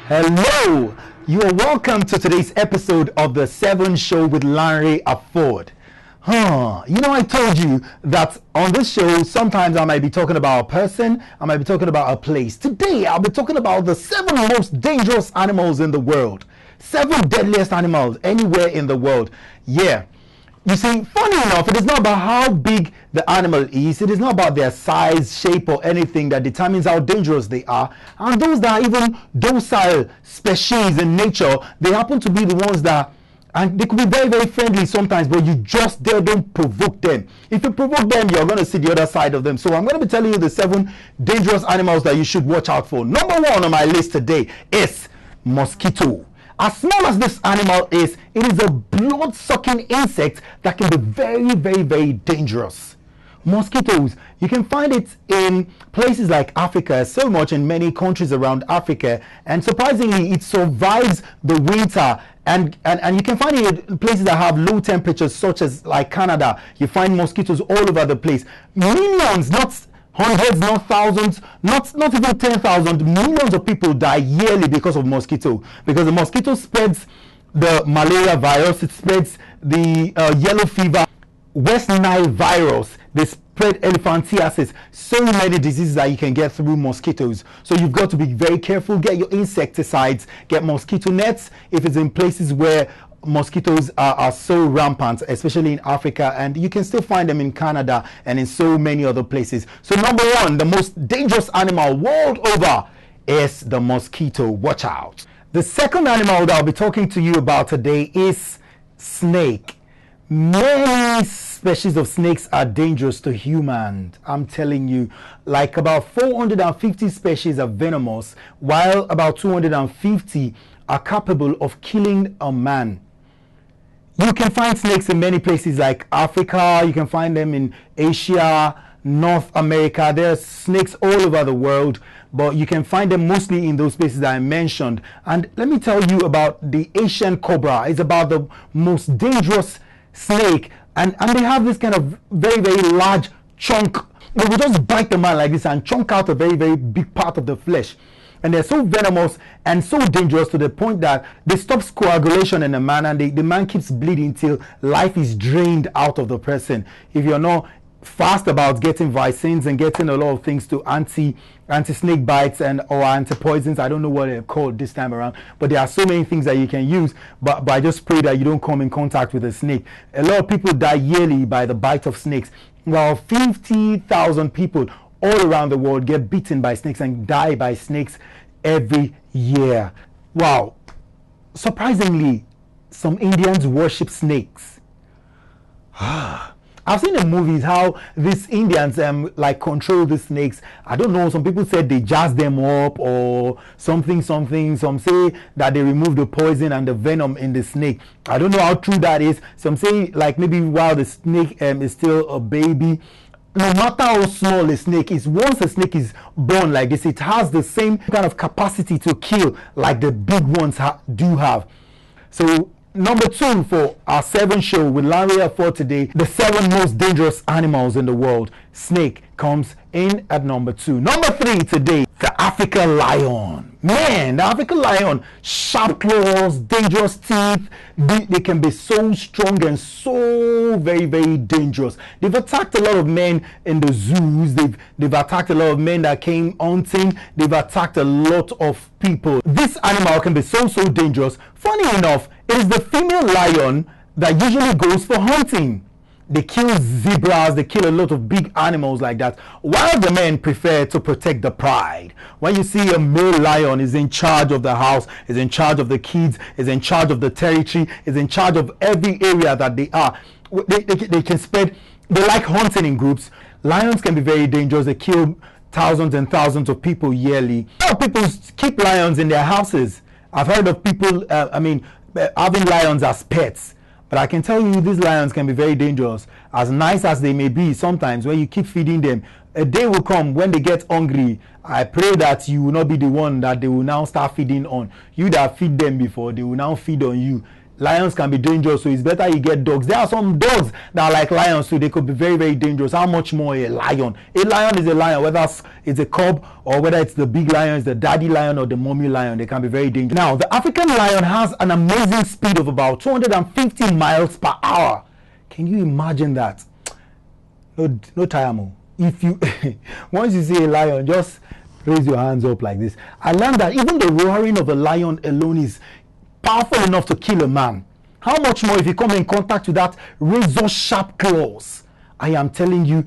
Hello, you are welcome to today's episode of the 7 Show with Lanre Afod. I told you that on this show, sometimes I might be talking about a person, I might be talking about a place. Today, I'll be talking about the 7 most dangerous animals in the world. 7 deadliest animals anywhere in the world. Yeah. You see, funny enough, it is not about how big the animal is. It is not about their size, shape, or anything that determines how dangerous they are. And those that are even docile species in nature, they happen to be the ones that, and they could be very, very friendly sometimes, but you just don't provoke them. If you provoke them, you're going to see the other side of them. So I'm going to be telling you the 7 dangerous animals that you should watch out for. Number 1 on my list today is mosquito. As small as this animal is, it is a blood-sucking insect that can be very, very, very dangerous. Mosquitoes, you can find it in places like Africa, so much in many countries around Africa, and surprisingly, it survives the winter. And you can find it in places that have low temperatures, such as like Canada. You find mosquitoes all over the place. Millions, not hundreds, not thousands, not even 10,000, millions of people die yearly because of mosquito. Because the mosquito spreads the malaria virus, it spreads the yellow fever, West Nile virus, they spread elephantiasis, so many diseases that you can get through mosquitoes. So you've got to be very careful, get your insecticides, get mosquito nets if it's in places where mosquitoes are so rampant, especially in Africa, and you can still find them in Canada and in so many other places. So number 1, the most dangerous animal world over is the mosquito. Watch out. The second animal that I'll be talking to you about today is snake. Many species of snakes are dangerous to humans. I'm telling you, like about 450 species are venomous, while about 250 are capable of killing a man. You can find snakes in many places like Africa, you can find them in Asia, North America. There are snakes all over the world, but you can find them mostly in those places that I mentioned. And let me tell you about the Asian cobra. It's about the most dangerous snake, and they have this kind of very, very large chunk. They will just bite the man like this and chunk out a very, very big part of the flesh. And they're so venomous and so dangerous to the point that they stop coagulation in the man, and the man keeps bleeding till life is drained out of the person. If you're not fast about getting vaccines and getting a lot of things to anti-snake bites and or anti-poisons, I don't know what they're called this time around, but there are so many things that you can use, but I just pray that you don't come in contact with a snake. A lot of people die yearly by the bite of snakes. Well, 50,000 people all around the world get bitten by snakes and die by snakes every year. Wow. Surprisingly, some Indians worship snakes. I've seen in movies how these Indians like control the snakes. I don't know, some people said they jazz them up or something. Some say that they remove the poison and the venom in the snake. I don't know how true that is. Some say like maybe while the snake is still a baby, no matter how small a snake is, once a snake is born like this, it has the same kind of capacity to kill like the big ones do have. So number 2 for our 7 show with Lanre Afod today, the 7 most dangerous animals in the world. Snake comes in at number 2. Number 3 today, the African lion. Man, the African lion, sharp claws, dangerous teeth. They can be so strong and so very, very dangerous. They've attacked a lot of men in the zoos. They've attacked a lot of men that came hunting. They've attacked a lot of people. This animal can be so dangerous. Funny enough, it is the female lion that usually goes for hunting. They kill zebras, they kill a lot of big animals like that, while the men prefer to protect the pride. When you see a male lion is in charge of the house, is in charge of the kids, is in charge of the territory, is in charge of every area that they are, they can spread. They like hunting in groups. Lions can be very dangerous. They kill thousands and thousands of people yearly. A lot of people keep lions in their houses. I've heard of people, having lions as pets. But I can tell you these lions can be very dangerous. As nice as they may be, sometimes when you keep feeding them, a day will come when they get hungry. I pray that you will not be the one that they will now start feeding on. You that feed them before, they will now feed on you. lions can be dangerous, so it's better you get dogs. There are some dogs that are like lions, so they could be very, very dangerous. How much more a lion? A lion is a lion, whether it's a cub or whether it's the big lion, it's the daddy lion or the mommy lion, they can be very dangerous. Now, the African lion has an amazing speed of about 250 miles per hour. Can you imagine that? No time. If you once you see a lion, just raise your hands up like this. I learned that even the roaring of a lion alone is powerful enough to kill a man. How much more if you come in contact with that razor sharp claws? I am telling you,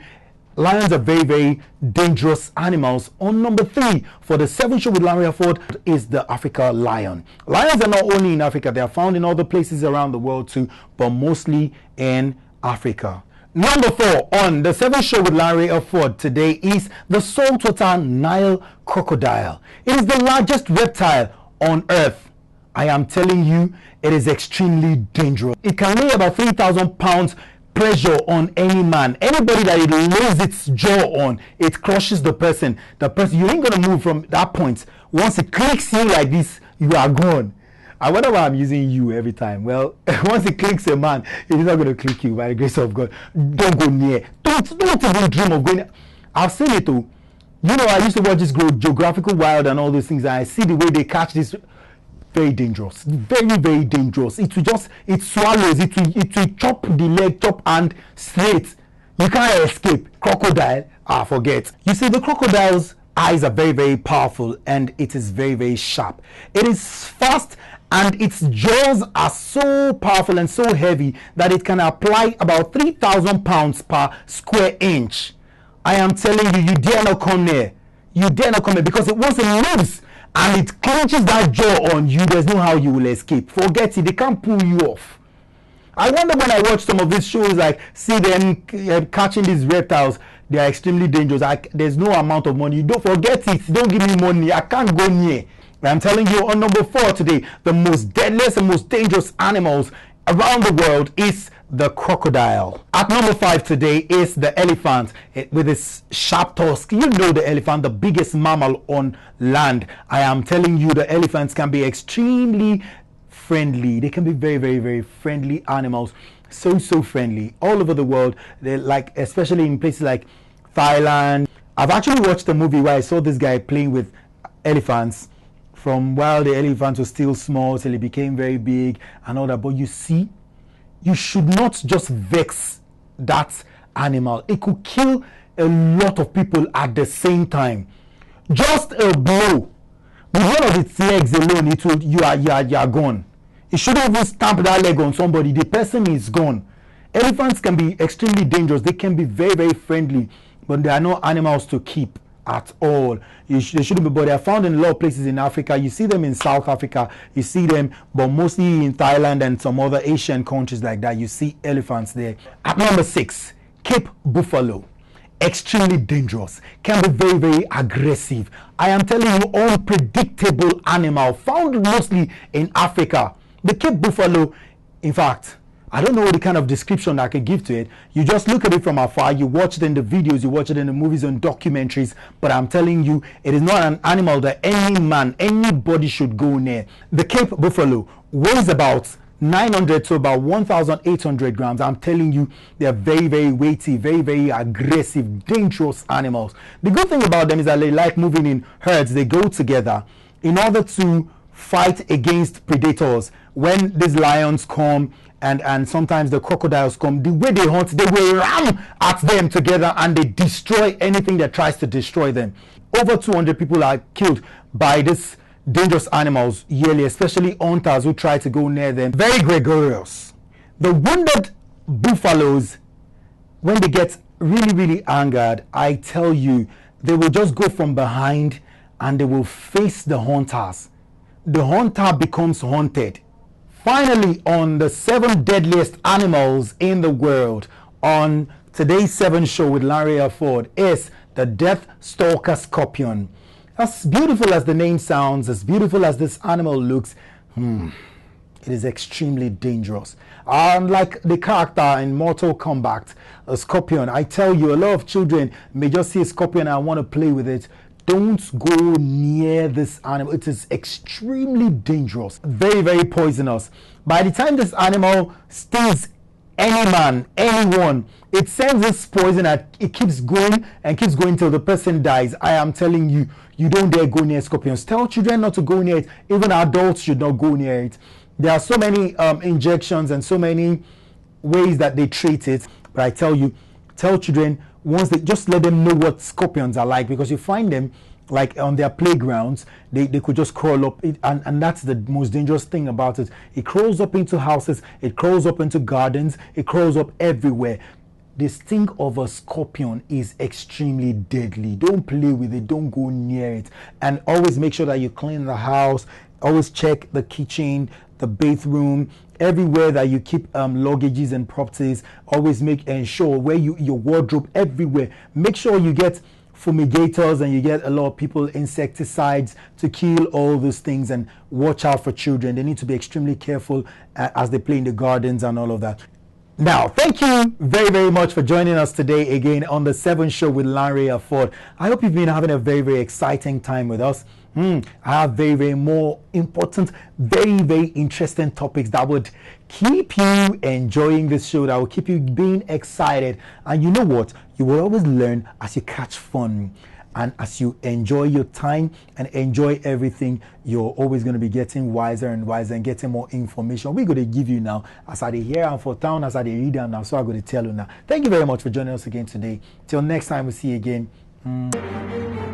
lions are very, very dangerous animals. On number 3 for the 7 show with Lanre Afod is the Africa lion. Lions are not only in Africa, they are found in other places around the world too, but mostly in Africa. Number 4 on the 7 show with Lanre Afod today is the saltwater Nile crocodile. It is the largest reptile on earth. I am telling you, it is extremely dangerous. It can lay about 3,000 pounds pressure on any man. Anybody that it lays its jaw on, it crushes the person. You ain't gonna move from that point. Once it clicks you like this, you are gone. I wonder why I'm using you every time. Well, once it clicks a man, it is not going to click you by the grace of God. Don't go near. Don't even dream of going. I've seen it too. You know, I used to watch this Geographical Wild and all those things, and I see the way they catch this. Very dangerous. Very, very dangerous. It swallows. It will chop the leg, chop hand straight. You can't escape. Crocodile, forget. You see, the crocodile's eyes are very, very powerful, and it is very, very sharp. It is fast, and its jaws are so powerful and so heavy that it can apply about 3,000 pounds per square inch. I am telling you, you dare not come near. You dare not come near, because once it moves and it clenches that jaw on you, there's no how you will escape. Forget it, they can't pull you off. I wonder when I watch some of these shows, like see them catching these reptiles, they are extremely dangerous. There's no amount of money. Don't forget it. Don't give me money. I can't go near. I'm telling you, on number 4 today, the most deadliest and most dangerous animals around the world is the crocodile. At number 5 today is the elephant with its sharp tusk. You know the elephant, the biggest mammal on land. I am telling you, the elephants can be extremely friendly. They can be very, very, very friendly animals. So friendly all over the world. They like, especially in places like Thailand. I've actually watched a movie where I saw this guy playing with elephants from while the elephant was still small till it became very big and all that. But you see, you should not just vex that animal. It could kill a lot of people at the same time. Just a blow with one of its legs alone, you are gone. It shouldn't even stamp that leg on somebody. The person is gone. Elephants can be extremely dangerous. They can be very, very friendly, but they are not animals to keep at all. They shouldn't be, but they are found in a lot of places in Africa. You see them in South Africa. You see them, but mostly in Thailand and some other Asian countries like that. You see elephants there. At number 6, Cape buffalo. Extremely dangerous, can be very, very aggressive. I am telling you, unpredictable animal found mostly in Africa. The Cape buffalo, in fact, I don't know the kind of description I could give to it. You just look at it from afar, you watch it in the videos, you watch it in the movies and documentaries, but I'm telling you, it is not an animal that anybody should go near. The Cape buffalo weighs about 900 to about 1,800 grams. I'm telling you, they are very, very weighty, very, very aggressive, dangerous animals. The good thing about them is that they like moving in herds. They go together in order to fight against predators. When these lions come and sometimes the crocodiles come, the way they hunt, they will ram at them together and they destroy anything that tries to destroy them. Over 200 people are killed by this dangerous animals yearly, especially hunters who try to go near them. Very gregarious. The wounded buffaloes, when they get really, really angered, I tell you, they will just go from behind and they will face the hunters. The hunter becomes haunted. Finally, on the 7 deadliest animals in the world, on today's 7 show with Lanre Afod, is the death stalker scorpion. As beautiful as the name sounds, as beautiful as this animal looks, it is extremely dangerous. Like the character in Mortal Kombat, a scorpion, I tell you, a lot of children may just see a scorpion and want to play with it. don't go near this animal. It is extremely dangerous, very, very poisonous. By the time this animal stings any man, anyone, it sends this poison that it keeps going and keeps going till the person dies. I am telling you, you don't dare go near scorpions. Tell children not to go near it. Even adults should not go near it. There are so many injections and so many ways that they treat it. But I tell you, tell children, once they just let them know what scorpions are like, because you find them like on their playgrounds, they could just crawl up, and that's the most dangerous thing about it. It crawls up into houses, it crawls up into gardens, it crawls up everywhere. The sting of a scorpion is extremely deadly. Don't play with it, don't go near it, and always make sure that you clean the house. Always check the kitchen, the bathroom, everywhere that you keep luggages and properties. Always ensure where your wardrobe, everywhere. Make sure you get fumigators and you get a lot of people insecticides to kill all those things, and watch out for children. They need to be extremely careful as they play in the gardens and all of that. Now, thank you very, very much for joining us today again on the 7 Show with Lanre Afod. I hope you've been having a very, very exciting time with us. I have very, very more important, very, very interesting topics that would keep you enjoying this show, that will keep you being excited. And you know what? You will always learn as you catch fun. And as you enjoy your time and enjoy everything, you're always going to be getting wiser and wiser and getting more information. We're going to give you now, as I hear and for town, as I read and now. So I'm going to tell you now. Thank you very much for joining us again today. Till next time, we see you again.